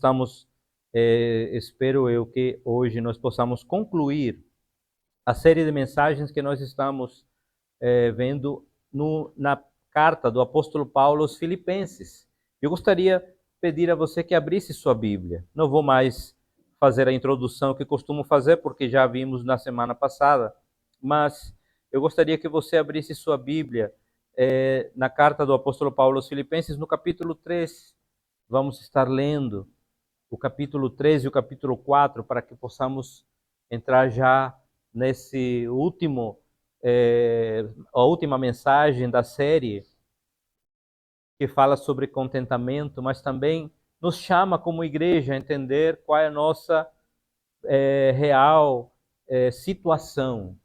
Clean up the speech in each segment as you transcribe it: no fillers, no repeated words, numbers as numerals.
Estamos, espero eu que hoje nós possamos concluir a série de mensagens que nós estamos vendo na carta do apóstolo Paulo aos Filipenses. Eu gostaria de pedir a você que abrisse sua Bíblia. Não vou mais fazer a introdução que costumo fazer, porque já vimos na semana passada, mas eu gostaria que você abrisse sua Bíblia na carta do apóstolo Paulo aos Filipenses, no capítulo 3. Vamos estar lendo o capítulo 3 e o capítulo 4, para que possamos entrar já nesse a última mensagem da série, que fala sobre contentamento, mas também nos chama como igreja a entender qual é a nossa real situação.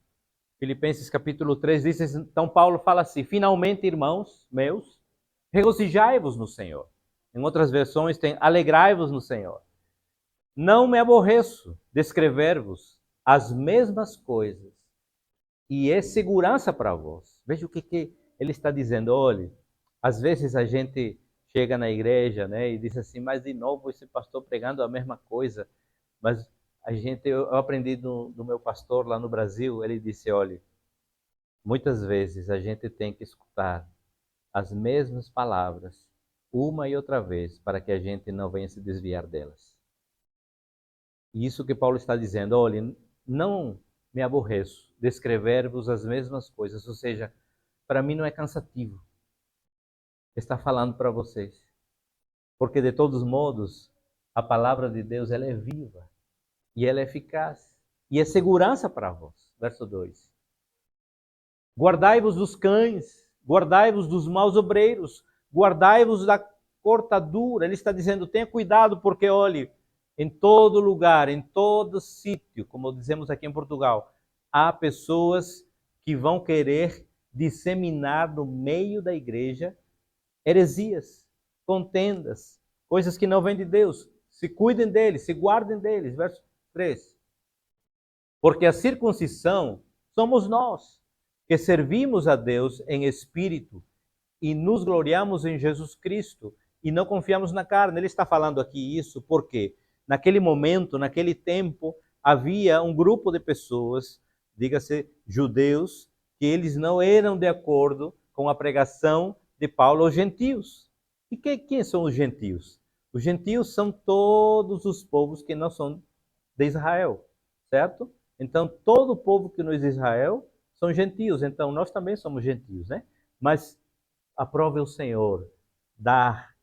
Filipenses capítulo 3 diz, então Paulo fala assim: finalmente, irmãos meus, regozijai-vos no Senhor. Em outras versões tem alegrai-vos no Senhor. Não me aborreço de escrever-vos as mesmas coisas, e é segurança para vós. Veja o que ele está dizendo. Olha, às vezes a gente chega na igreja, né, e diz assim, mas de novo esse pastor pregando a mesma coisa. Mas eu aprendi do meu pastor lá no Brasil, ele disse, olha, muitas vezes a gente tem que escutar as mesmas palavras uma e outra vez para que a gente não venha se desviar delas. E isso que Paulo está dizendo, olha, não me aborreço de escrever-vos as mesmas coisas, ou seja, para mim não é cansativo estar falando para vocês, porque de todos modos a palavra de Deus ela é viva e ela é eficaz e é segurança para vós. Verso 2. Guardai-vos dos cães, guardai-vos dos maus obreiros, guardai-vos da cortadura. Ele está dizendo, tenha cuidado, porque olhe, em todo lugar, em todo sítio, como dizemos aqui em Portugal, há pessoas que vão querer disseminar no meio da igreja heresias, contendas, coisas que não vêm de Deus. Se cuidem deles, se guardem deles. Verso 3. Porque a circuncisão somos nós, que servimos a Deus em espírito e nos gloriamos em Jesus Cristo e não confiamos na carne. Ele está falando aqui isso porque naquele momento, naquele tempo, havia um grupo de pessoas, diga-se judeus, que eles não eram de acordo com a pregação de Paulo aos gentios. E quem são os gentios? Os gentios são todos os povos que não são de Israel, certo? Então, todo o povo que não é de Israel são gentios. Então, nós também somos gentios, né? Mas aprove o Senhor dar,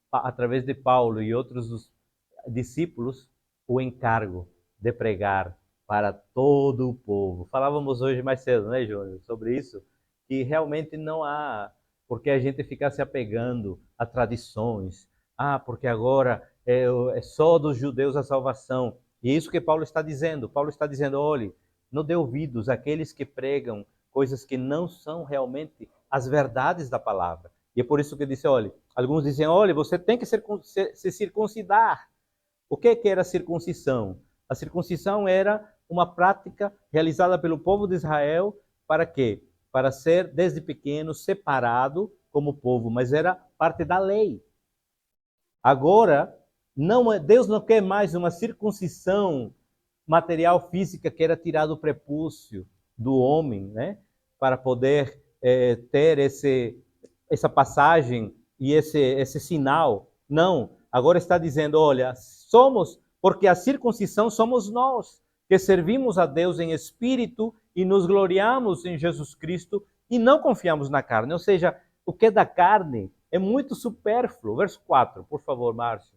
através de Paulo e outros dos discípulos, o encargo de pregar para todo o povo. Falávamos hoje mais cedo, né, Júnior, sobre isso, que realmente não há porque a gente ficar se apegando a tradições. Porque agora é só dos judeus a salvação. E é isso que Paulo está dizendo. Paulo está dizendo, olhe, não dê ouvidos àqueles que pregam coisas que não são realmente as verdades da palavra. E é por isso que eu disse, olhe, alguns dizem, olhe, você tem que se circuncidar. O que era a circuncisão? A circuncisão era uma prática realizada pelo povo de Israel para quê? Para ser, desde pequeno, separado como povo, mas era parte da lei. Agora, Deus não quer mais uma circuncisão material física que era tirado o prepúcio do homem, né? Para poder ter essa passagem e esse sinal. Não, agora está dizendo, olha, porque a circuncisão somos nós, que servimos a Deus em espírito e nos gloriamos em Jesus Cristo e não confiamos na carne. Ou seja, o que é da carne é muito supérfluo. Verso 4, por favor, Márcio.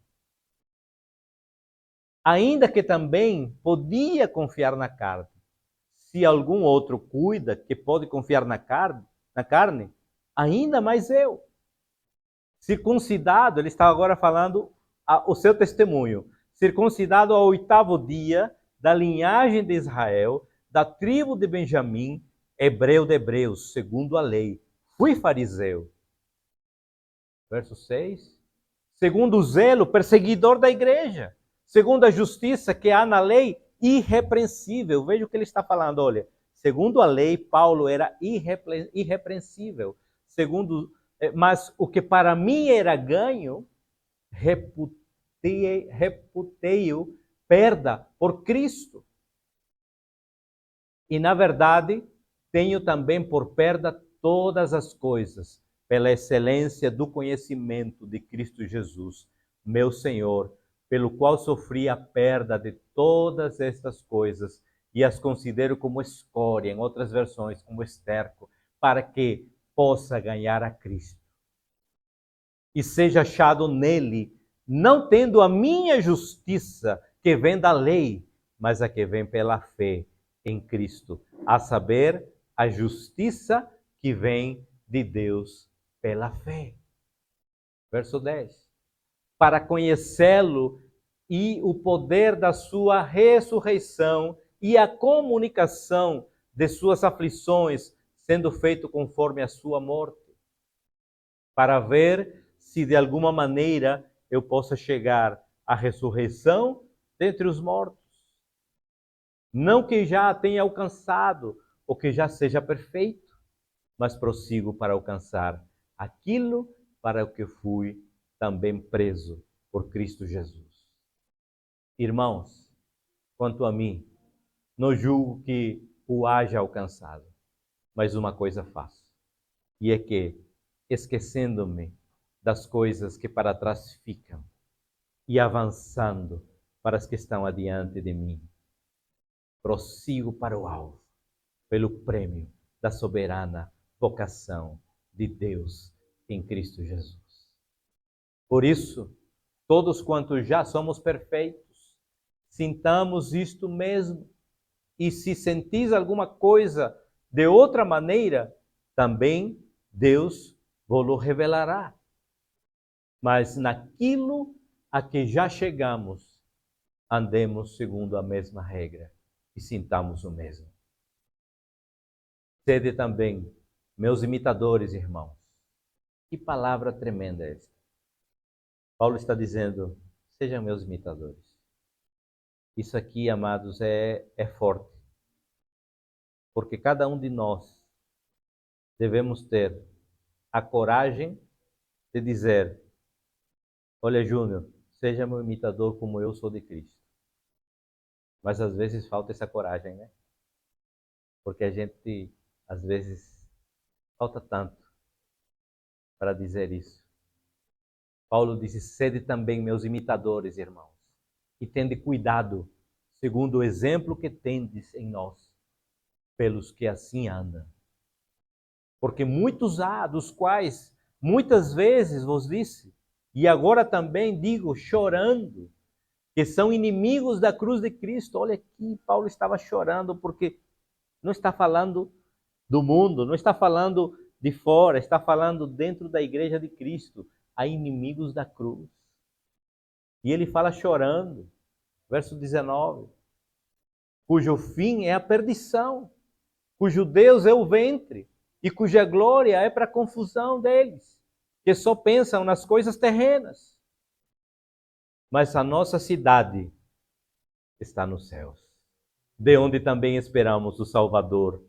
Ainda que também podia confiar na carne. Se algum outro cuida que pode confiar na carne, ainda mais eu. Circuncidado, ele está agora falando o seu testemunho. Circuncidado ao 8º dia, da linhagem de Israel, da tribo de Benjamim, hebreu de hebreus, segundo a lei. Fui fariseu. Verso 6. Segundo o zelo, perseguidor da igreja. Segundo a justiça que há na lei, irrepreensível. Veja o que ele está falando, olha. Segundo a lei, Paulo era irrepreensível. Mas o que para mim era ganho, reputei reputei-o perda por Cristo. E, na verdade, tenho também por perda todas as coisas, pela excelência do conhecimento de Cristo Jesus, meu Senhor, pelo qual sofri a perda de todas estas coisas e as considero como escória, em outras versões, como esterco, para que possa ganhar a Cristo e seja achado nele, não tendo a minha justiça que vem da lei, mas a que vem pela fé em Cristo, a saber, a justiça que vem de Deus pela fé. Verso 10. Para conhecê-lo e o poder da sua ressurreição e a comunicação de suas aflições, sendo feito conforme a sua morte, para ver se de alguma maneira eu possa chegar à ressurreição dentre os mortos. Não que já a tenha alcançado, ou que já seja perfeito, mas prossigo para alcançar aquilo para o que fui também preso por Cristo Jesus. Irmãos, quanto a mim, não julgo que o haja alcançado, mas uma coisa faço, e é que, esquecendo-me das coisas que para trás ficam e avançando para as que estão adiante de mim, prossigo para o alvo, pelo prêmio da soberana vocação de Deus em Cristo Jesus. Por isso, todos quantos já somos perfeitos, sintamos isto mesmo, e se sentis alguma coisa de outra maneira, também Deus vos revelará. Mas naquilo a que já chegamos, andemos segundo a mesma regra e sintamos o mesmo. Sede também meus imitadores, irmãos. Que palavra tremenda é esta. Paulo está dizendo, sejam meus imitadores. Isso aqui, amados, é forte. Porque cada um de nós devemos ter a coragem de dizer, olha, Júnior, seja meu imitador como eu sou de Cristo. Mas às vezes falta essa coragem, né? Porque a gente, às vezes, falta tanto para dizer isso. Paulo disse, sede também meus imitadores, irmãos, e tende cuidado, segundo o exemplo que tendes em nós, pelos que assim andam. Porque muitos há, dos quais muitas vezes vos disse, e agora também digo, chorando, que são inimigos da cruz de Cristo. Olha aqui, Paulo estava chorando porque não está falando do mundo, não está falando de fora, está falando dentro da igreja de Cristo. Há inimigos da cruz. E ele fala chorando, verso 19, cujo fim é a perdição, cujo Deus é o ventre, e cuja glória é para a confusão deles, que só pensam nas coisas terrenas. Mas a nossa cidade está nos céus, de onde também esperamos o Salvador,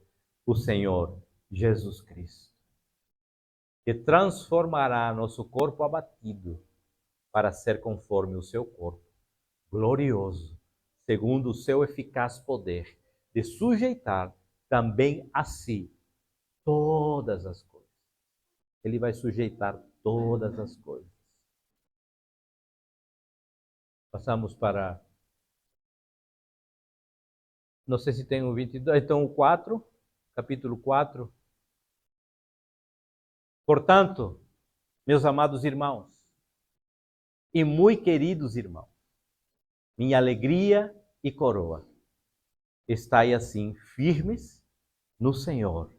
o Senhor Jesus Cristo, que transformará nosso corpo abatido para ser conforme o seu corpo, glorioso, segundo o seu eficaz poder, de sujeitar também a si todas as coisas. Ele vai sujeitar todas as coisas. Passamos para... Não sei se tem o 22, então o 4, capítulo 4. Portanto, meus amados irmãos, e muito queridos irmãos, minha alegria e coroa, estai assim firmes no Senhor,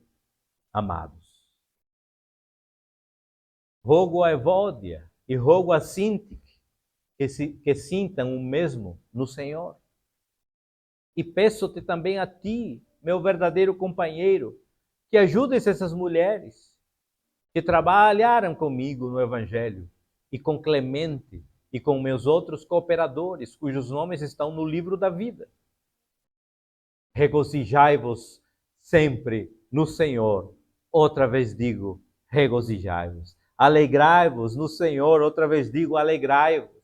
amados. Rogo a Evódia e rogo a Sintique que sintam o mesmo no Senhor. E peço-te também a ti, meu verdadeiro companheiro, que ajudes essas mulheres que trabalharam comigo no Evangelho, e com Clemente e com meus outros cooperadores, cujos nomes estão no livro da vida. Regozijai-vos sempre no Senhor. Outra vez digo, regozijai-vos. Alegrai-vos no Senhor. Outra vez digo, alegrai-vos.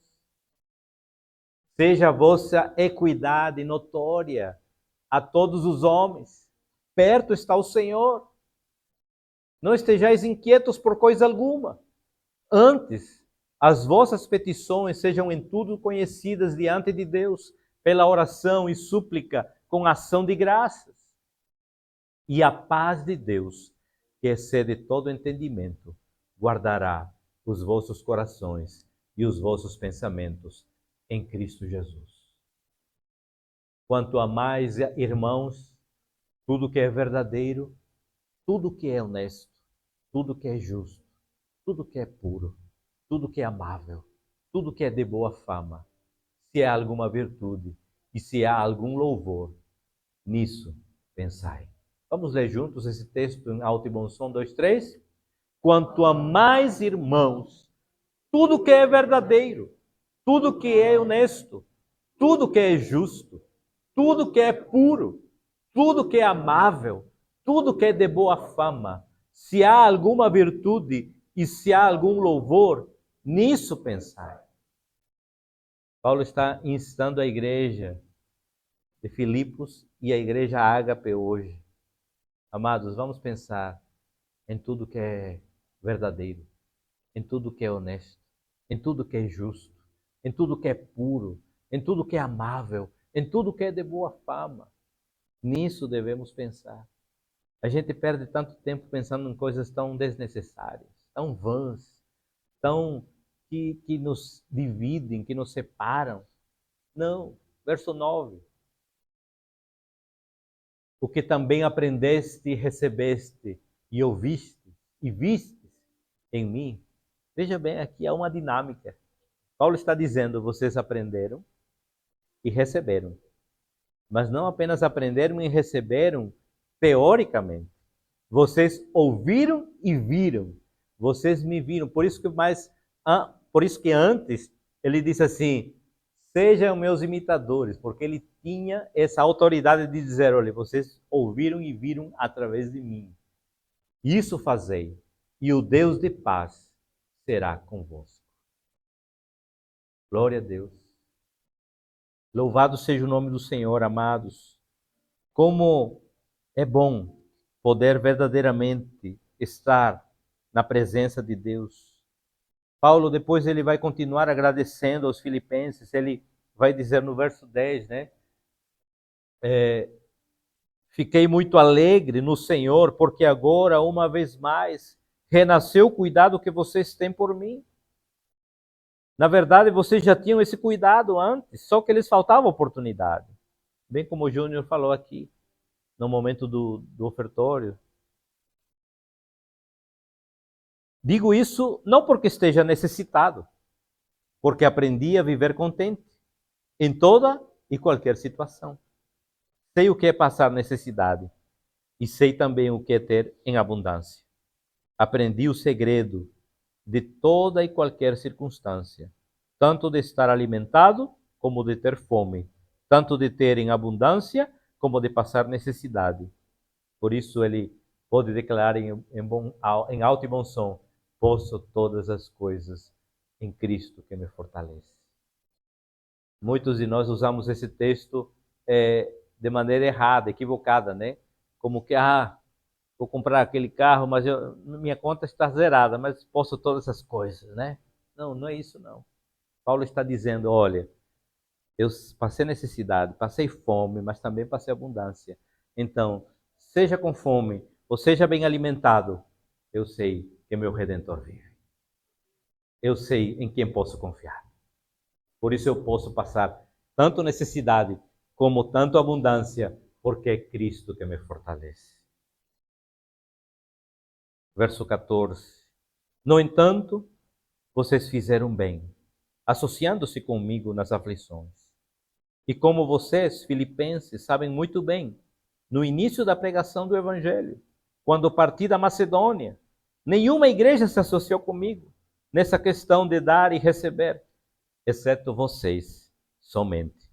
seja a vossa equidade notória a todos os homens. Perto está o Senhor. Não estejais inquietos por coisa alguma. Antes, as vossas petições sejam em tudo conhecidas diante de Deus, pela oração e súplica, com ação de graças. E a paz de Deus, que excede todo entendimento, guardará os vossos corações e os vossos pensamentos em Cristo Jesus. Quanto a mais, irmãos, tudo que é verdadeiro, tudo que é honesto, tudo que é justo, tudo que é puro, tudo que é amável, tudo que é de boa fama, se há alguma virtude e se há algum louvor, nisso pensai. Vamos ler juntos esse texto em alto e bom som, 2, 3. Quanto a mais, irmãos, tudo que é verdadeiro, tudo que é honesto, tudo que é justo, tudo que é puro, tudo que é amável, tudo que é de boa fama, se há alguma virtude e se há algum louvor, nisso pensai. Paulo está instando a igreja de Filipos e a igreja Ágape hoje. Amados, vamos pensar em tudo que é verdadeiro, em tudo que é honesto, em tudo que é justo, em tudo que é puro, em tudo que é amável, em tudo que é de boa fama. Nisso devemos pensar. A gente perde tanto tempo pensando em coisas tão desnecessárias, tão vãs, tão que nos dividem, que nos separam. Não. Verso 9. O que também aprendeste, recebeste e ouviste e vistes em mim. Veja bem, aqui há uma dinâmica. Paulo está dizendo, vocês aprenderam e receberam. Mas não apenas aprenderam e receberam teoricamente. Vocês ouviram e viram. Vocês me viram. Por isso que antes ele disse assim, sejam meus imitadores, porque ele tinha essa autoridade de dizer, olha, vocês ouviram e viram através de mim. Isso fazei, e o Deus de paz será convosco. Glória a Deus. Louvado seja o nome do Senhor, amados. Como é bom poder verdadeiramente estar na presença de Deus. Paulo depois ele vai continuar agradecendo aos filipenses, ele vai dizer no verso 10, né? Fiquei muito alegre no Senhor, porque agora, uma vez mais, renasceu o cuidado que vocês têm por mim. Na verdade, vocês já tinham esse cuidado antes, só que lhes faltava oportunidade. Bem como o Júnior falou aqui, no momento do ofertório. Digo isso não porque esteja necessitado, porque aprendi a viver contente em toda e qualquer situação. Sei o que é passar necessidade e sei também o que é ter em abundância. Aprendi o segredo de toda e qualquer circunstância, tanto de estar alimentado como de ter fome, tanto de ter em abundância como de passar necessidade. Por isso ele pode declarar em alto e bom som, posso todas as coisas em Cristo que me fortalece. Muitos de nós usamos esse texto de maneira errada, equivocada, né? Como que, vou comprar aquele carro, mas minha conta está zerada, mas posso todas essas coisas, né? Não, não é isso não. Paulo está dizendo, olha, eu passei necessidade, passei fome, mas também passei abundância. Então, seja com fome, ou seja bem alimentado, eu sei que meu Redentor vive. Eu sei em quem posso confiar. Por isso eu posso passar tanto necessidade como tanto abundância, porque é Cristo que me fortalece. Verso 14. No entanto, vocês fizeram bem, associando-se comigo nas aflições. E como vocês, filipenses, sabem muito bem, no início da pregação do Evangelho, quando parti da Macedônia, nenhuma igreja se associou comigo nessa questão de dar e receber, exceto vocês somente.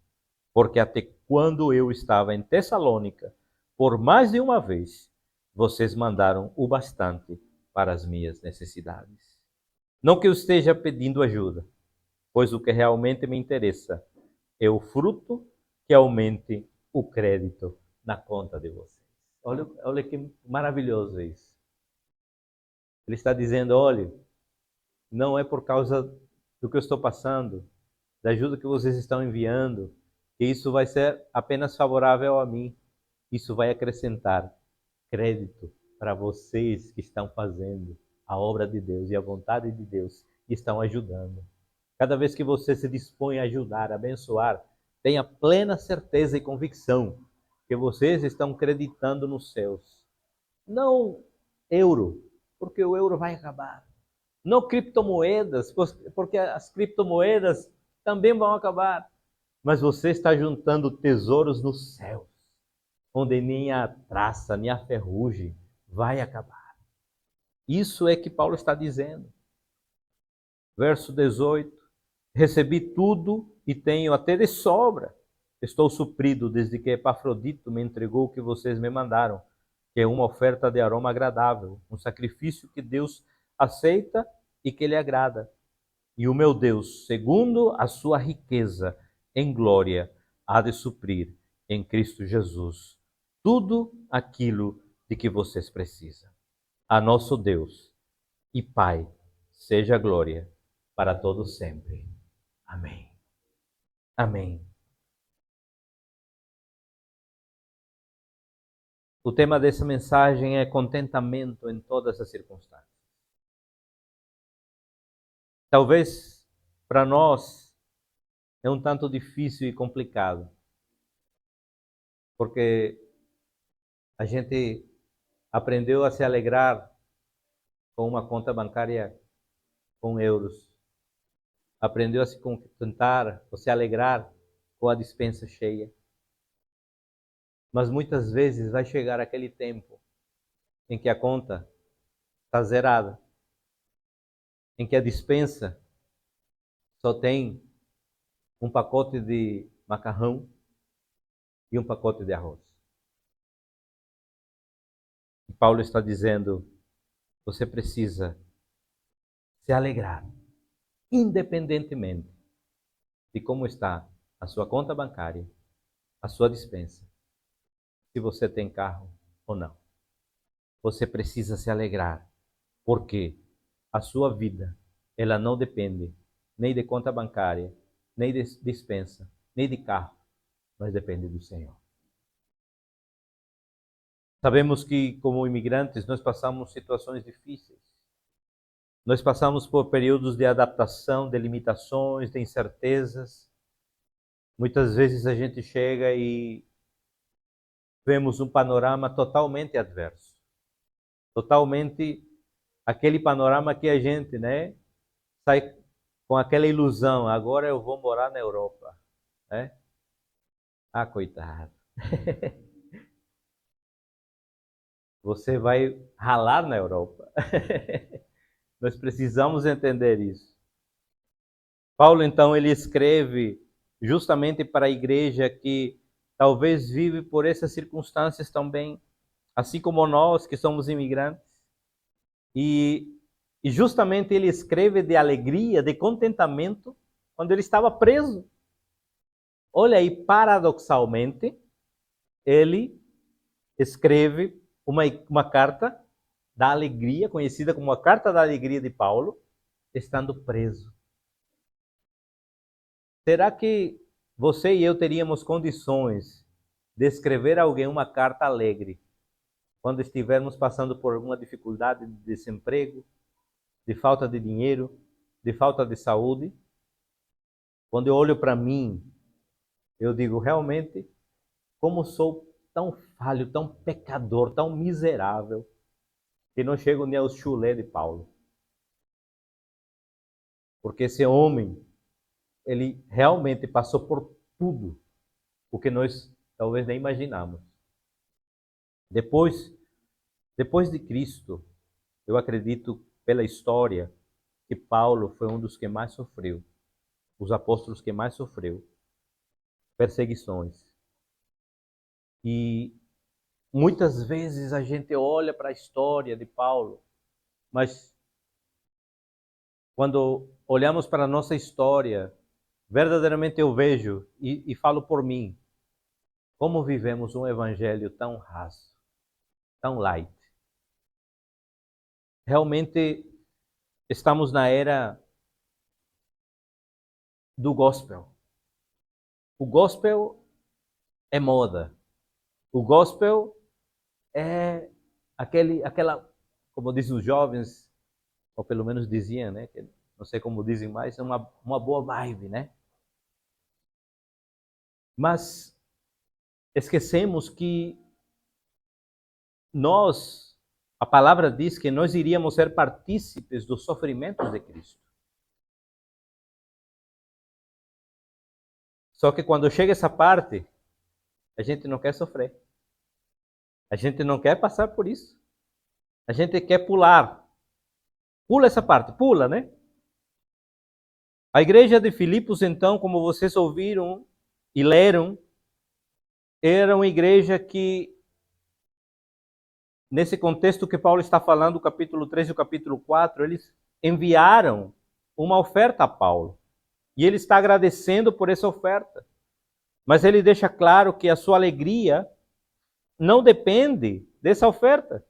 Porque até quando eu estava em Tessalônica, por mais de uma vez, vocês mandaram o bastante para as minhas necessidades. Não que eu esteja pedindo ajuda, pois o que realmente me interessa é o fruto que aumente o crédito na conta de vocês. Olha que maravilhoso isso. Ele está dizendo, olha, não é por causa do que eu estou passando, da ajuda que vocês estão enviando, que isso vai ser apenas favorável a mim. Isso vai acrescentar crédito para vocês que estão fazendo a obra de Deus e a vontade de Deus e estão ajudando. Cada vez que você se dispõe a ajudar, a abençoar, tenha plena certeza e convicção que vocês estão creditando nos céus. Não euro, porque o euro vai acabar. Não criptomoedas, porque as criptomoedas também vão acabar. Mas você está juntando tesouros nos céus, onde nem a traça, nem a ferrugem vai acabar. Isso é que Paulo está dizendo. Verso 18. Recebi tudo e tenho até de sobra. Estou suprido desde que Epafrodito me entregou o que vocês me mandaram, que é uma oferta de aroma agradável, um sacrifício que Deus aceita e que lhe agrada. E o meu Deus, segundo a sua riqueza em glória, há de suprir em Cristo Jesus tudo aquilo de que vocês precisam. A nosso Deus e Pai, seja glória para todos sempre. Amém. Amém. O tema dessa mensagem é contentamento em todas as circunstâncias. Talvez para nós é um tanto difícil e complicado, porque a gente aprendeu a se alegrar com uma conta bancária com euros. Aprendeu a se contentar, ou se alegrar com a despensa cheia. Mas muitas vezes vai chegar aquele tempo em que a conta está zerada, em que a despensa só tem um pacote de macarrão e um pacote de arroz. E Paulo está dizendo, você precisa se alegrar, independentemente de como está a sua conta bancária, a sua despensa, se você tem carro ou não. Você precisa se alegrar, porque a sua vida, ela não depende nem de conta bancária, nem de despensa, nem de carro, mas depende do Senhor. Sabemos que, como imigrantes, nós passamos situações difíceis. Nós passamos por períodos de adaptação, de limitações, de incertezas. Muitas vezes a gente chega e vemos um panorama totalmente adverso. Totalmente aquele panorama que a gente, sai com aquela ilusão, agora eu vou morar na Europa, né? Ah, coitado. Você vai ralar na Europa. Nós precisamos entender isso. Paulo, então, ele escreve justamente para a igreja que talvez vive por essas circunstâncias também, assim como nós que somos imigrantes. E justamente ele escreve de alegria, de contentamento, quando ele estava preso. Olha aí, paradoxalmente, ele escreve uma carta da alegria, conhecida como a Carta da Alegria de Paulo, estando preso. Será que você e eu teríamos condições de escrever a alguém uma carta alegre quando estivermos passando por alguma dificuldade de desemprego, de falta de dinheiro, de falta de saúde? Quando eu olho para mim, eu digo, realmente, como sou tão falho, tão pecador, tão miserável, que não chego nem ao chulé de Paulo. Porque esse homem, ele realmente passou por tudo o que nós talvez nem imaginamos. Depois de Cristo, eu acredito pela história que Paulo foi um dos que mais sofreu, os apóstolos que mais sofreu perseguições. E muitas vezes a gente olha para a história de Paulo, mas quando olhamos para a nossa história, Verdadeiramente eu vejo e falo por mim, como vivemos um evangelho tão raso, tão light. Realmente estamos na era do gospel. O gospel é moda. O gospel é aquela, como dizem os jovens, ou pelo menos diziam, né? Não sei como dizem mais, é uma boa vibe, né? Mas esquecemos que nós, a palavra diz que nós iríamos ser partícipes dos sofrimentos de Cristo. Só que quando chega essa parte, a gente não quer sofrer. A gente não quer passar por isso. A gente quer pular. Pula essa parte, pula, né? A igreja de Filipos, então, como vocês ouviram e leram, era uma igreja que, nesse contexto que Paulo está falando, o capítulo 3 e o capítulo 4, eles enviaram uma oferta a Paulo. E ele está agradecendo por essa oferta. Mas ele deixa claro que a sua alegria não depende dessa oferta.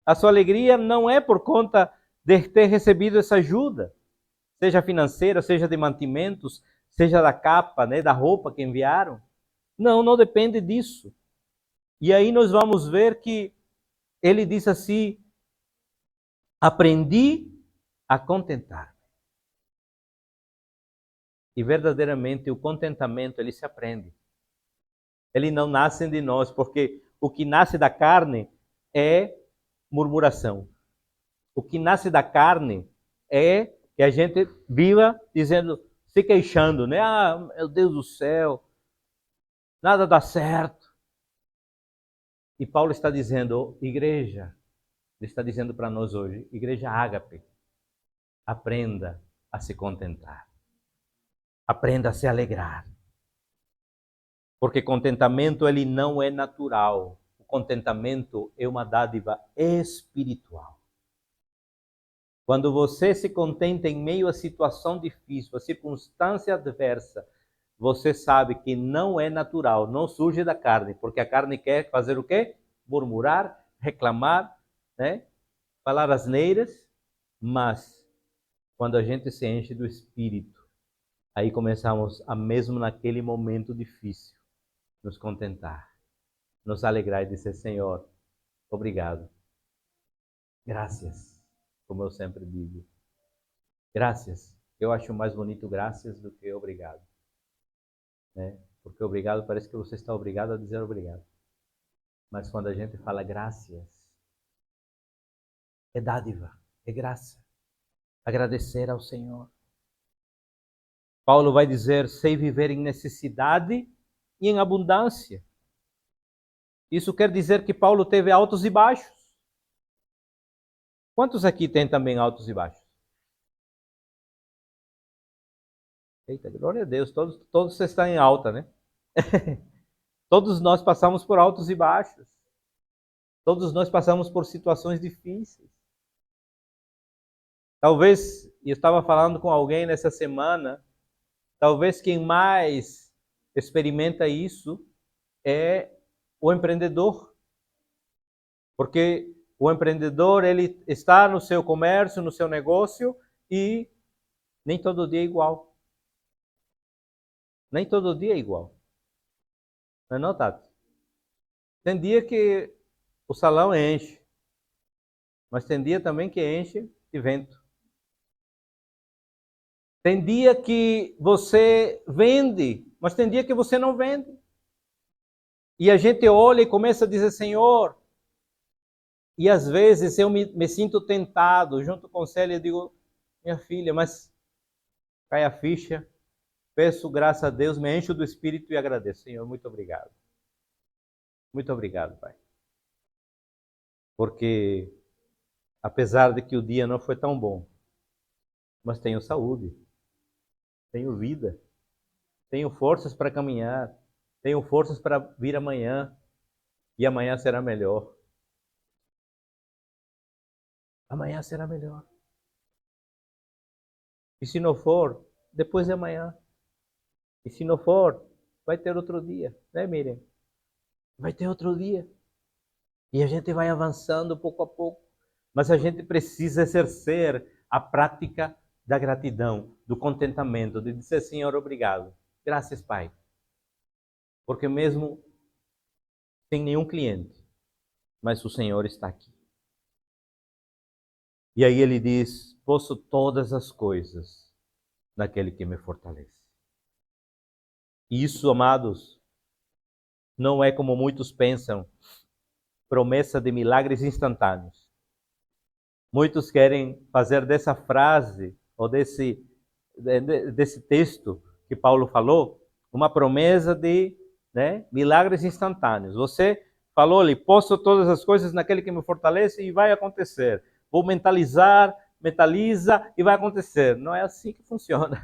A sua alegria não é por conta de ter recebido essa ajuda, seja financeira, seja de mantimentos, seja da capa, né, da roupa que enviaram. Não, não depende disso. E aí nós vamos ver que ele diz assim: aprendi a contentar. E verdadeiramente o contentamento ele se aprende. Ele não nasce de nós, porque o que nasce da carne é murmuração. O que nasce da carne é que a gente viva dizendo, se queixando, né? Ah, meu Deus do céu, nada dá certo. E Paulo está dizendo, igreja, ele está dizendo para nós hoje, igreja ágape, aprenda a se contentar. Aprenda a se alegrar. Porque contentamento ele não é natural. O contentamento é uma dádiva espiritual. Quando você se contenta em meio à situação difícil, à circunstância adversa, você sabe que não é natural, não surge da carne, porque a carne quer fazer o quê? Murmurar, reclamar, né? Falar asneiras, mas quando a gente se enche do Espírito, aí começamos a mesmo naquele momento difícil, nos contentar, nos alegrar e dizer, Senhor, obrigado. Graças, como eu sempre digo. Graças. Eu acho mais bonito graças do que obrigado. Né? Porque obrigado parece que você está obrigado a dizer obrigado. Mas quando a gente fala graças, é dádiva, é graça. Agradecer ao Senhor. Paulo vai dizer, sei viver em necessidade e em abundância. Isso quer dizer que Paulo teve altos e baixos. Quantos aqui tem também altos e baixos? Eita, glória a Deus, todos estão em alta, né? Todos nós passamos por altos e baixos. Todos nós passamos por situações difíceis. Talvez, eu estava falando com alguém nessa semana, talvez quem mais experimenta isso é o empreendedor. Porque o empreendedor, ele está no seu comércio, no seu negócio e nem todo dia é igual. Nem todo dia é igual. Não é não, Tato? Tem dia que o salão enche, mas tem dia também que enche de vento. Tem dia que você vende, mas tem dia que você não vende. E a gente olha e começa a dizer, Senhor, e às vezes eu me sinto tentado, junto com Célia, eu digo, minha filha, mas cai a ficha, peço graças a Deus, me encho do Espírito e agradeço. Senhor, muito obrigado. Muito obrigado, Pai. Porque, apesar de que o dia não foi tão bom, mas tenho saúde, tenho vida, tenho forças para caminhar, tenho forças para vir amanhã, e amanhã será melhor. Amanhã será melhor. E se não for, depois de amanhã. E se não for, vai ter outro dia, né, Miriam? Vai ter outro dia. E a gente vai avançando pouco a pouco. Mas a gente precisa exercer a prática da gratidão, do contentamento, de dizer, Senhor, obrigado. Graças, Pai. Porque mesmo sem nenhum cliente, mas o Senhor está aqui. E aí ele diz, posso todas as coisas naquele que me fortalece. E isso, amados, não é como muitos pensam, promessa de milagres instantâneos. Muitos querem fazer dessa frase, ou desse texto que Paulo falou, uma promessa de milagres instantâneos. Você falou ali, posso todas as coisas naquele que me fortalece e vai acontecer. Vou mentaliza e vai acontecer. Não é assim que funciona.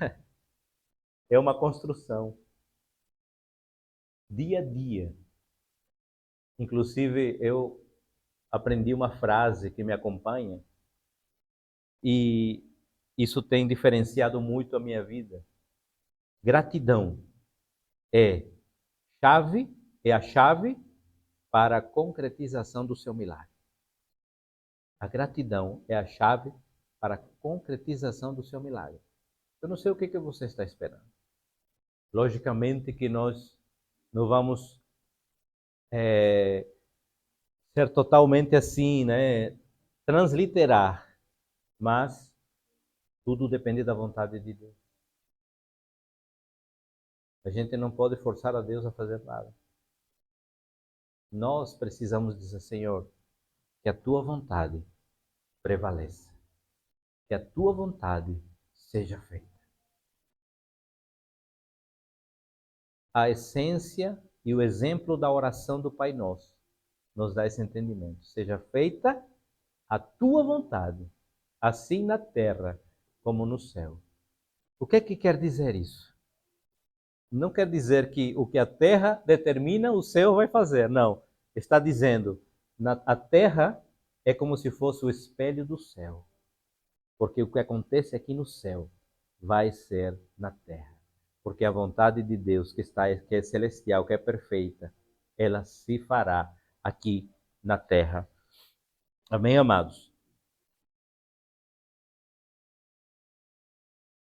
É uma construção. Dia a dia. Inclusive, eu aprendi uma frase que me acompanha e isso tem diferenciado muito a minha vida. Gratidão é a chave para a concretização do seu milagre. A gratidão é a chave para a concretização do seu milagre. Eu não sei o que você está esperando. Logicamente que nós não vamos ser totalmente assim, transliterar, mas tudo depende da vontade de Deus. A gente não pode forçar a Deus a fazer nada. Nós precisamos dizer, Senhor, que a tua vontade prevaleça. Que a tua vontade seja feita. A essência e o exemplo da oração do Pai Nosso nos dá esse entendimento. Seja feita a tua vontade, assim na terra como no céu. O que é que quer dizer isso? Não quer dizer que o que a terra determina, o céu vai fazer. Não. Está dizendo, a terra é como se fosse o espelho do céu. Porque o que acontece aqui no céu vai ser na terra. Porque a vontade de Deus que é celestial, que é perfeita, ela se fará aqui na terra. Amém, amados?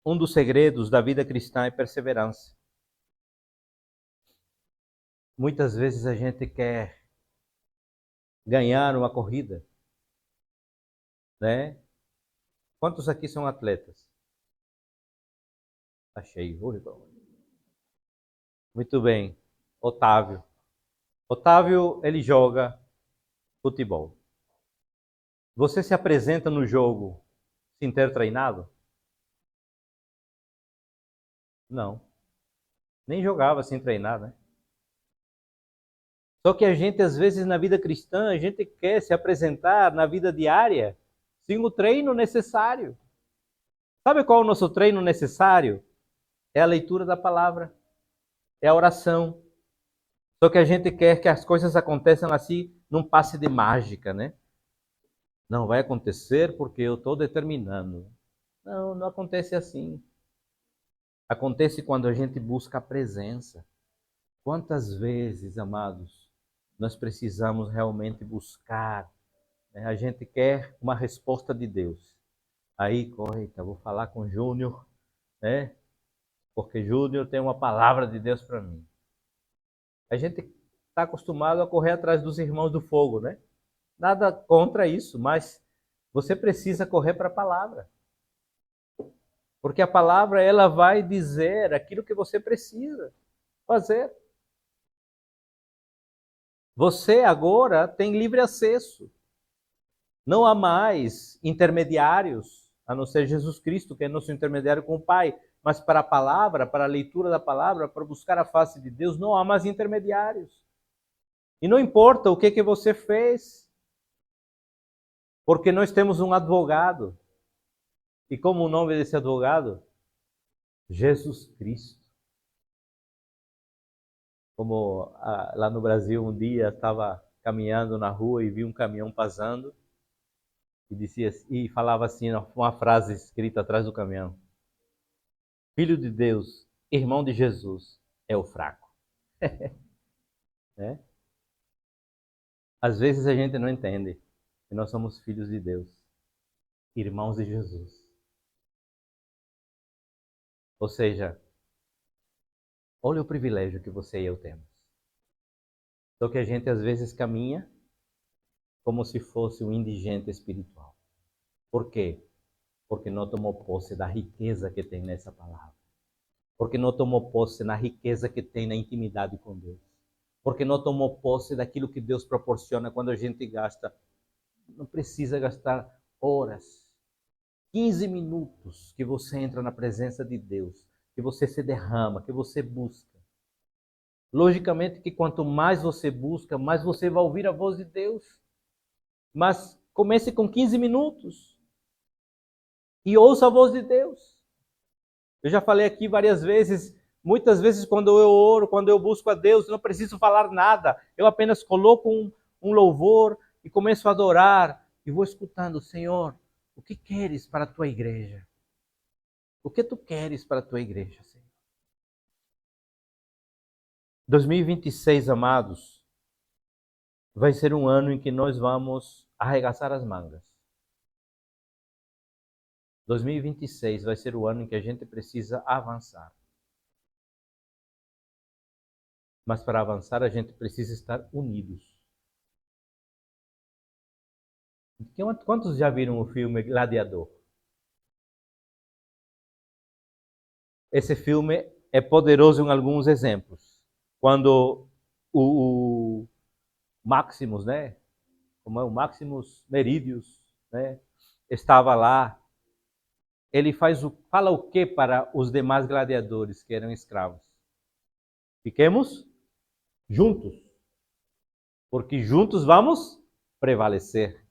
Um dos segredos da vida cristã é perseverança. Muitas vezes a gente quer ganhar uma corrida, né? Quantos aqui são atletas? Tá cheio. Muito bem. Otávio. Otávio, ele joga futebol. Você se apresenta no jogo sem ter treinado? Não. Nem jogava sem treinar, né? Só que a gente, às vezes, na vida cristã, a gente quer se apresentar na vida diária sem o treino necessário. Sabe qual é o nosso treino necessário? É a leitura da palavra, é a oração. Só que a gente quer que as coisas aconteçam assim, num passe de mágica, né? Não vai acontecer porque eu estou determinando. Não, não acontece assim. Acontece quando a gente busca a presença. Quantas vezes, amados, nós precisamos realmente buscar, né? A gente quer uma resposta de Deus. Aí, eita, vou falar com Júnior, né? Porque Júnior tem uma palavra de Deus para mim. A gente está acostumado a correr atrás dos irmãos do fogo, né? Nada contra isso, mas você precisa correr para a palavra. Porque a palavra, ela vai dizer aquilo que você precisa fazer. Você agora tem livre acesso. Não há mais intermediários, a não ser Jesus Cristo, que é nosso intermediário com o Pai. Mas para a palavra, para a leitura da palavra, para buscar a face de Deus, não há mais intermediários. E não importa o que você fez, porque nós temos um advogado. E como o nome desse advogado? Jesus Cristo. Como lá no Brasil, um dia estava caminhando na rua e vi um caminhão passando e falava assim, uma frase escrita atrás do caminhão: filho de Deus, irmão de Jesus, é o fraco. Né? Às vezes a gente não entende que nós somos filhos de Deus, irmãos de Jesus. Ou seja, olha o privilégio que você e eu temos. Só que a gente às vezes caminha como se fosse um indigente espiritual. Por quê? Porque não tomou posse da riqueza que tem nessa palavra. Porque não tomou posse na riqueza que tem na intimidade com Deus. Porque não tomou posse daquilo que Deus proporciona quando a gente gasta. Não precisa gastar horas, 15 minutos que você entra na presença de Deus, que você se derrama, que você busca. Logicamente que quanto mais você busca, mais você vai ouvir a voz de Deus. Mas comece com 15 minutos e ouça a voz de Deus. Eu já falei aqui várias vezes, muitas vezes quando eu oro, quando eu busco a Deus, eu não preciso falar nada. Eu apenas coloco um louvor e começo a adorar e vou escutando, Senhor, o que queres para a tua igreja? O que tu queres para a tua igreja, Senhor? 2026, amados, vai ser um ano em que nós vamos arregaçar as mangas. 2026 vai ser o ano em que a gente precisa avançar. Mas para avançar a gente precisa estar unidos. Quantos já viram o filme Gladiador? Esse filme é poderoso em alguns exemplos. Quando o Maximus, né? Como é o Maximus Meridius, né? Estava lá. Ele fala o que para os demais gladiadores que eram escravos? Fiquemos juntos, porque juntos vamos prevalecer.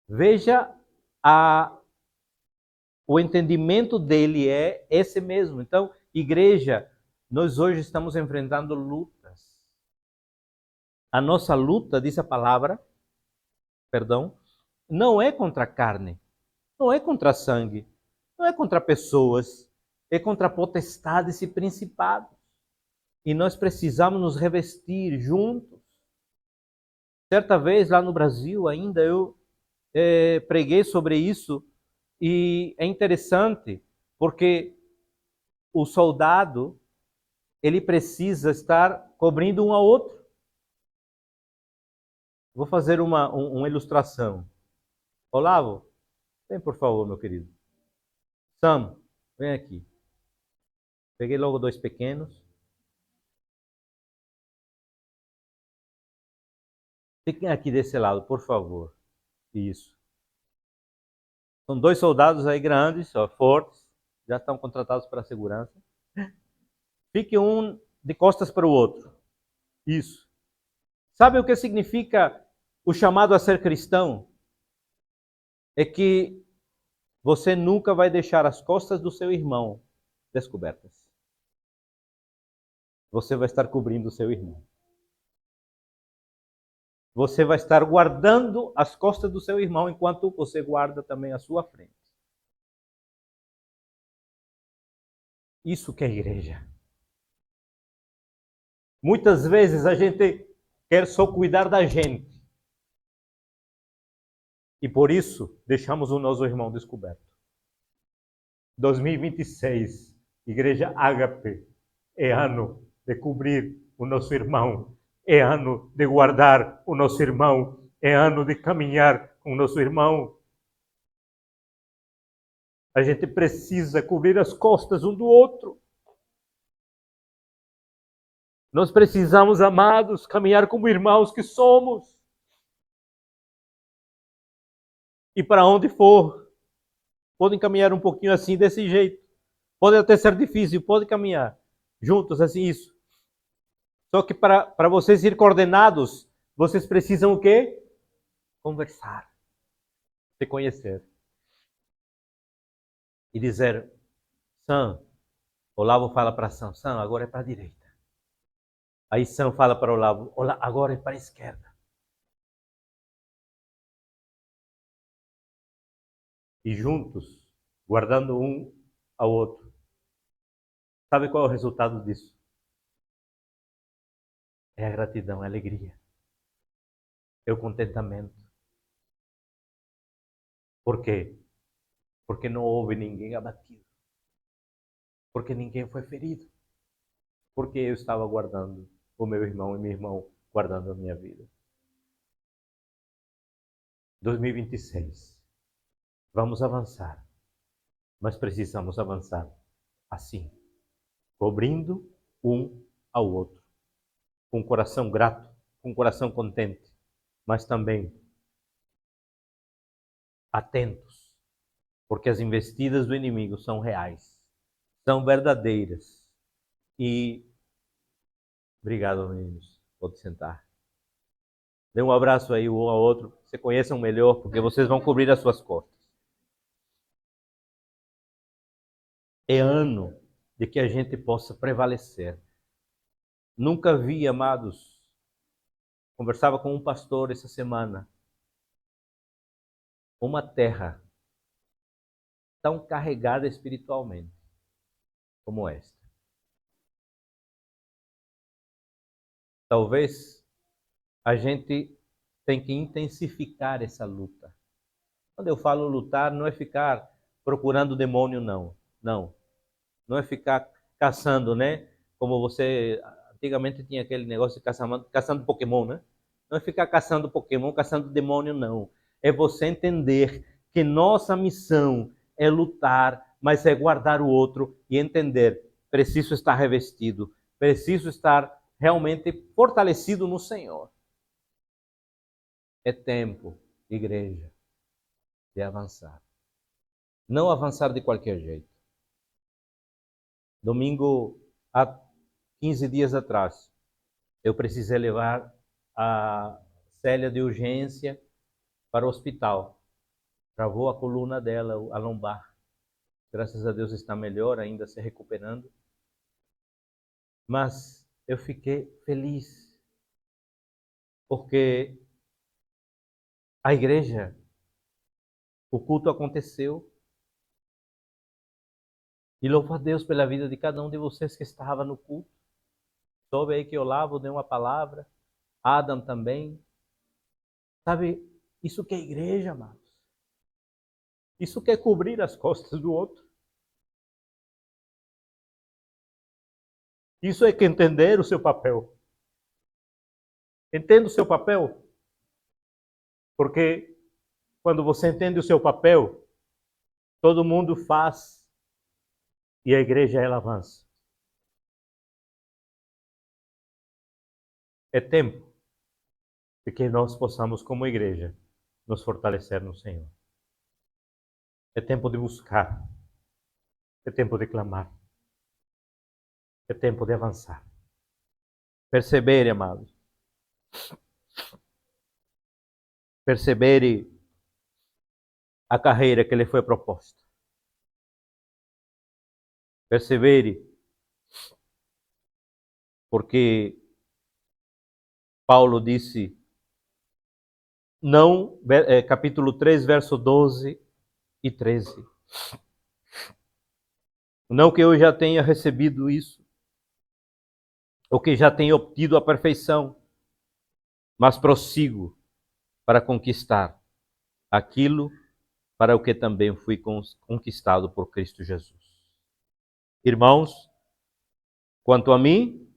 Veja, o entendimento dele é esse mesmo. Então, igreja, nós hoje estamos enfrentando lutas. A nossa luta, diz a palavra, não é contra a carne, não é contra sangue, não é contra pessoas, é contra potestades e principados. E nós precisamos nos revestir juntos. Certa vez, lá no Brasil, ainda eu preguei sobre isso, e é interessante, porque o soldado, ele precisa estar cobrindo um ao outro. Vou fazer uma ilustração. Olavo, vem por favor, meu querido. Sam, vem aqui. Peguei logo dois pequenos. Fiquem aqui desse lado, por favor. Isso. São dois soldados aí grandes, ó, fortes, já estão contratados para a segurança. Fique um de costas para o outro. Isso. Sabe o que significa o chamado a ser cristão? É que você nunca vai deixar as costas do seu irmão descobertas. Você vai estar cobrindo o seu irmão. Você vai estar guardando as costas do seu irmão enquanto você guarda também a sua frente. Isso que é igreja. Muitas vezes a gente quer só cuidar da gente. E por isso deixamos o nosso irmão descoberto. 2026, Igreja Ágape, é ano de cobrir o nosso irmão. É ano de guardar o nosso irmão. É ano de caminhar com o nosso irmão. A gente precisa cobrir as costas um do outro. Nós precisamos, amados, caminhar como irmãos que somos. E para onde for, podem caminhar um pouquinho assim, desse jeito. Pode até ser difícil, pode caminhar juntos, assim, isso. Só que para vocês ir coordenados, vocês precisam o quê? Conversar, se conhecer. E dizer, Sam, Olavo fala para Sam, Sam, agora é para a direita. Aí Sam fala para Olavo, agora é para a esquerda. E juntos, guardando um ao outro, Sabe qual é o resultado disso? É a gratidão, a alegria. É o contentamento. Por quê? Porque não houve ninguém abatido. Porque ninguém foi ferido. Porque eu estava guardando o meu irmão e meu irmão guardando a minha vida. 2026. Vamos avançar. Mas precisamos avançar assim, cobrindo um ao outro, com um coração grato, com um coração contente, mas também atentos, porque as investidas do inimigo são reais, são verdadeiras. E obrigado, meninos. Pode sentar. Dê um abraço aí um ao outro, se conheçam melhor, porque vocês vão cobrir as suas costas. É ano de que a gente possa prevalecer. Nunca vi, amados, conversava com um pastor essa semana, uma terra tão carregada espiritualmente como esta. Talvez a gente tem que intensificar essa luta. Quando eu falo lutar, não é ficar procurando demônio, não. Não. Não é ficar caçando, né? Como você antigamente tinha aquele negócio de caçando Pokémon, né? Não é ficar caçando Pokémon, caçando demônio, não. É você entender que nossa missão é lutar, mas é guardar o outro e entender, preciso estar revestido, preciso estar realmente fortalecido no Senhor. É tempo, igreja, de avançar. Não avançar de qualquer jeito. Domingo, há 15 dias atrás, eu precisei levar a Célia de urgência para o hospital. Travou a coluna dela, a lombar. Graças a Deus está melhor, ainda se recuperando. Mas eu fiquei feliz, porque a igreja, o culto aconteceu. E louvo a Deus pela vida de cada um de vocês que estava no culto. Soube aí que Olavo deu uma palavra, Adam também. Sabe, isso que é igreja, amados. Isso quer cobrir as costas do outro. Isso é que entender o seu papel. Entenda o seu papel. Porque quando você entende o seu papel, todo mundo faz e a igreja ela avança. É tempo de que nós possamos, como igreja, nos fortalecer no Senhor. É tempo de buscar. É tempo de clamar. É tempo de avançar. Persevere, amados. Persevere a carreira que lhe foi proposta. Persevere, porque Paulo disse, não, capítulo 3, verso 12 e 13. Não que eu já tenha recebido isso, ou que já tenha obtido a perfeição, mas prossigo para conquistar aquilo para o que também fui conquistado por Cristo Jesus. Irmãos, quanto a mim,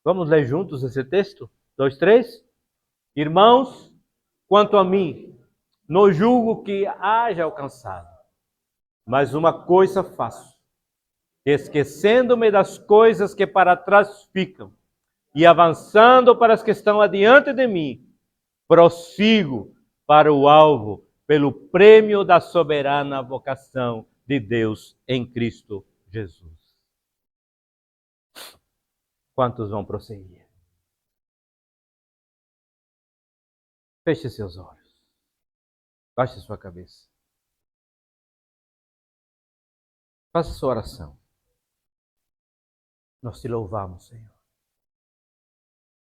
vamos ler juntos esse texto? 2, 3. Irmãos, quanto a mim, não julgo que haja alcançado, mas uma coisa faço, esquecendo-me das coisas que para trás ficam e avançando para as que estão adiante de mim, prossigo para o alvo, pelo prêmio da soberana vocação de Deus em Cristo Jesus. Quantos vão prosseguir? Feche seus olhos. Baixe sua cabeça. Faça sua oração. Nós te louvamos, Senhor.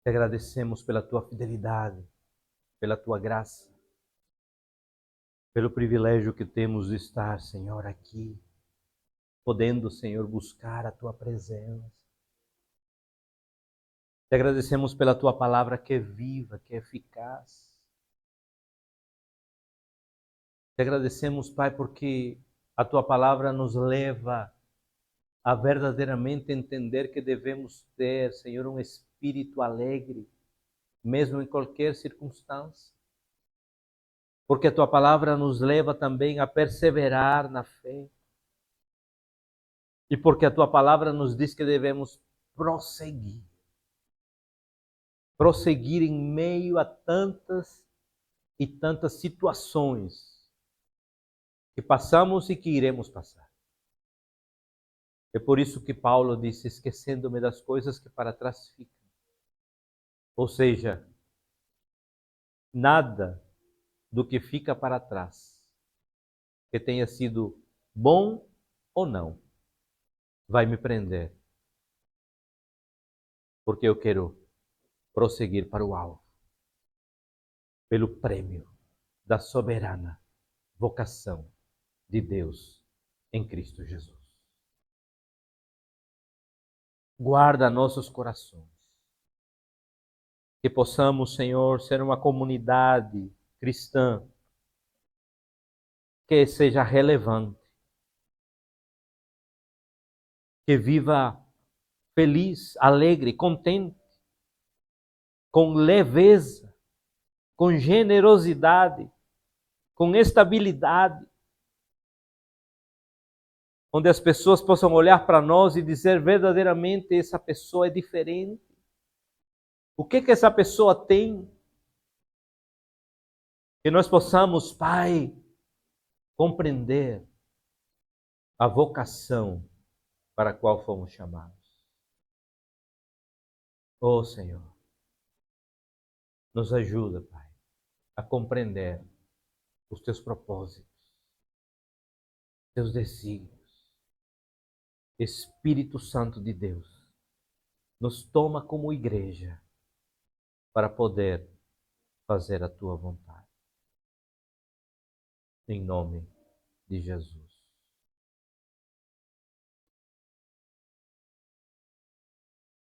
Te agradecemos pela tua fidelidade, pela tua graça, pelo privilégio que temos de estar, Senhor, aqui podendo, Senhor, buscar a Tua presença. Te agradecemos pela Tua palavra que é viva, que é eficaz. Te agradecemos, Pai, porque a Tua palavra nos leva a verdadeiramente entender que devemos ter, Senhor, um espírito alegre, mesmo em qualquer circunstância. Porque a Tua palavra nos leva também a perseverar na fé. E porque a Tua palavra nos diz que devemos prosseguir. Prosseguir em meio a tantas e tantas situações que passamos e que iremos passar. É por isso que Paulo disse, esquecendo-me das coisas que para trás ficam. Ou seja, nada do que fica para trás, que tenha sido bom ou não, vai me prender. Porque eu quero prosseguir para o alvo, pelo prêmio da soberana vocação de Deus em Cristo Jesus. Guarda nossos corações. Que possamos, Senhor, ser uma comunidade cristã que seja relevante, que viva feliz, alegre, contente, com leveza, com generosidade, com estabilidade, onde as pessoas possam olhar para nós e dizer verdadeiramente essa pessoa é diferente. O que essa pessoa tem? Que nós possamos, Pai, compreender a vocação para a qual fomos chamados. Oh, Senhor, nos ajuda, Pai, a compreender os Teus propósitos, Teus desígnios. Espírito Santo de Deus, nos toma como igreja para poder fazer a Tua vontade. Em nome de Jesus.